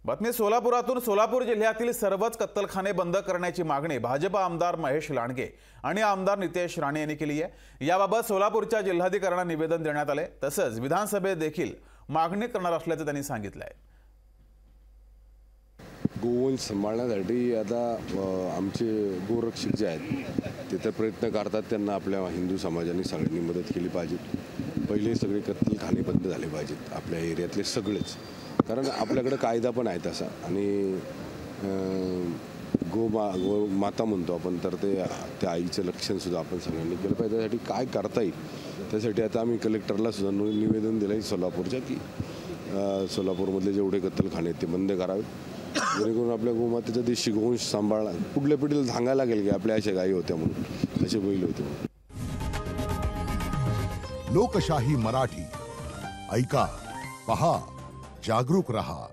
बातमी सोलापुरातून सोलापूर जिल्ह्यातील सर्वच कत्तलखाने बंद करण्याची मागणी भाजप आमदार महेश लांडगे आणि आमदार नितेश राणे यांनी केली आहे। याबाबत सोलापूरच्या जिल्हाधिकाऱ्यांना निवेदन देण्यात आले, तसंच विधानसभेत देखील मागणी करणार असल्याचं त्यांनी सांगितलं आहे। गोवंश सांभाळण्यासाठी आता आमचे गोरक्षक जे आहेत ते तर प्रयत्न करतात, त्यांना आपल्या हिंदू समाजाने सगळ्यांनी मदत केली पाहिजे। पहिले सगळे कत्तलखाने बंद झाले पाहिजेत आपल्या एरियातले सगळेच, कारण आपल्याकडे कायदा पण आहे तसा आणि गो माता म्हणतो आपण, तर त्या आईचं लक्षण सुद्धा आपण सगळ्यांनी केलं पाहिजे। त्यासाठी काय करता येईल त्यासाठी आता आम्ही कलेक्टरला सुद्धा निवेदन दिलं आहे सोलापूरच्या की सोलापूरमधले जेवढे कत्तलखाने आहेत ते बंद करावे, जेणेकरून आपल्या गोमातेचा देशी गोवंश सांभाळला पुढल्या पिढीला सांगायला लागेल की आपल्या अशा गायी होत्या म्हणून, असे बैल होते म्हणून। लोकशाही मराठी ऐका, पहा, जागरूक रहा।